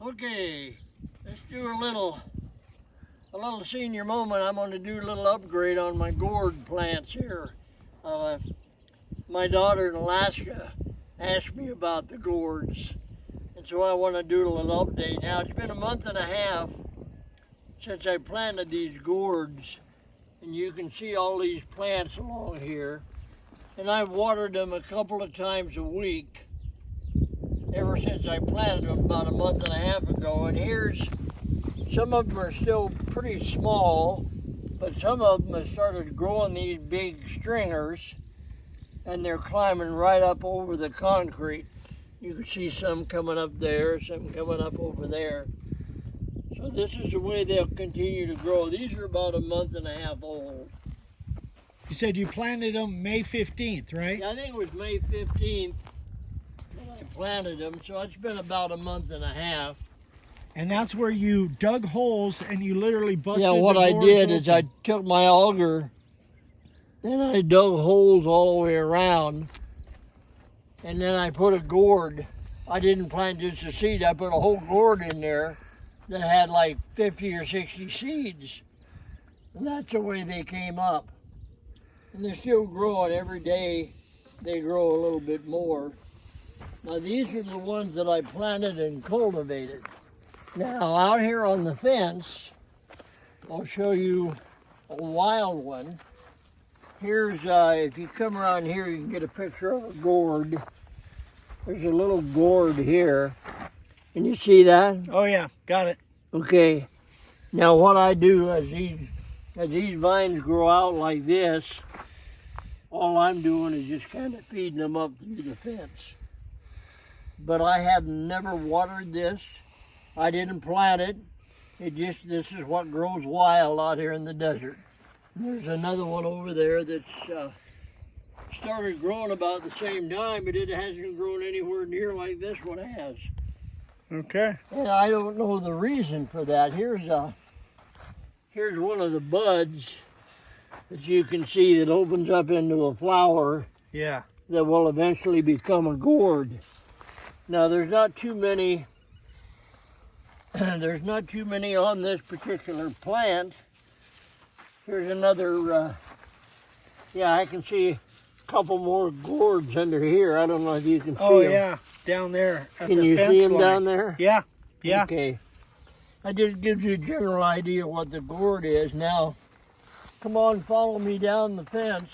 Okay, let's do a little senior moment. I'm going to do a little upgrade on my gourd plants here. My daughter in Alaska asked me about the gourds, and so I want to do a little update. Now, it's been a month and a half since I planted these gourds, and you can see all these plants along here, and I've watered them a couple of times a week ever since I planted them about a month and a half ago. And here's, some of them are still pretty small, but some of them have started growing these big stringers, and they're climbing right up over the concrete. You can see some coming up there, some coming up over there. So this is the way they'll continue to grow. These are about a month and a half old. You said you planted them May 15th, right? Yeah, I think it was May 15th that I planted them, so it's been about a month and a half. And that's where you dug holes and you literally busted Yeah, what the I gourds did open. is I took my auger and I dug holes all the way around, and then I put a gourd. I didn't plant just a seed, I put a whole gourd in there that had like 50 or 60 seeds. And that's the way they came up. And they're still growing every day. They grow a little bit more. Now these are the ones that I planted and cultivated. Now out here on the fence, I'll show you a wild one. Here's, if you come around here, you can get a picture of a gourd. There's a little gourd here. Can you see that? Oh yeah, got it. Okay. Now what I do as these vines grow out like this, all I'm doing is just kind of feeding them up through the fence. But I have never watered this. I didn't plant it. This is what grows wild out here in the desert. And there's another one over there that's started growing about the same time, but it hasn't grown anywhere near like this one has. Okay. And I don't know the reason for that. Here's one of the buds that you can see that opens up into a flower. Yeah. That will eventually become a gourd. Now there's not too many. There's not too many on this particular plant. Here's another. Yeah, I can see a couple more gourds under here. I don't know if you can see them. Oh yeah, down there. At Can the you fence see them line. down there? Yeah. Yeah. Okay. I just gives you a general idea what the gourd is. Now, come on, follow me down the fence.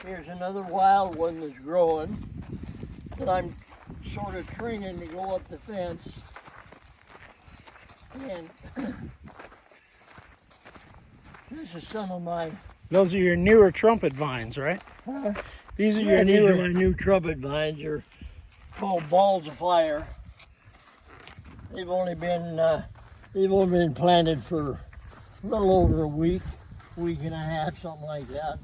Here's another wild one that's growing that I'm sort of training to go up the fence. And this is some of my. Those are your newer trumpet vines, right? These are your These newer. are my new trumpet vines. They're called balls of fire. They've only been planted for a little over a week and a half, something like that.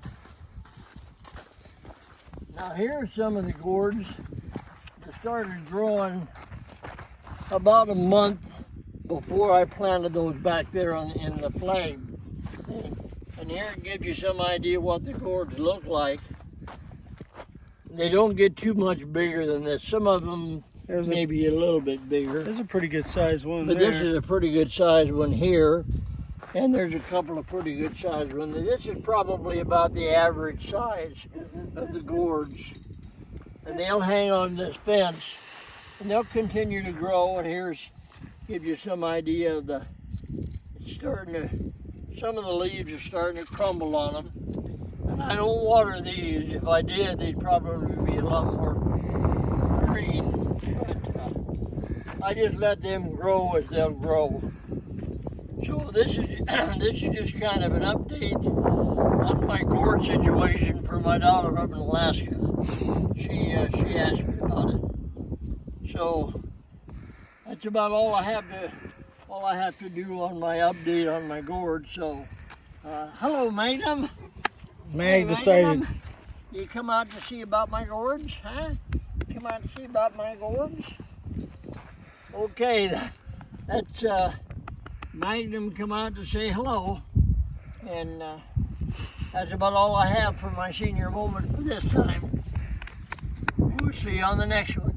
Now here's some of the gourds that started growing about a month before I planted those back there in the flame. And here it gives you some idea what the gourds look like. They don't get too much bigger than this. Some of them maybe a little bit bigger. There's a pretty good sized one But there. this is a pretty good sized one here. And there's a couple of pretty good sized ones. This is probably about the average size of the gourds. And they'll hang on this fence and they'll continue to grow. And here's, give you some idea of it's starting to, some of the leaves are starting to crumble on them. And I don't water these. If I did, they'd probably be a lot more green. But I just let them grow as they'll grow. So this is just kind of an update on my gourd situation for my daughter up in Alaska. She asked me about it. So that's about all I have to do on my update on my gourd. So hello, Magnum. Mag Hey, decided. Magnum, you come out to see about my gourds, huh? Come out to see about my gourds? Okay, that's Magnum come out to say hello, and that's about all I have for my senior moment for this time. We'll see you on the next one.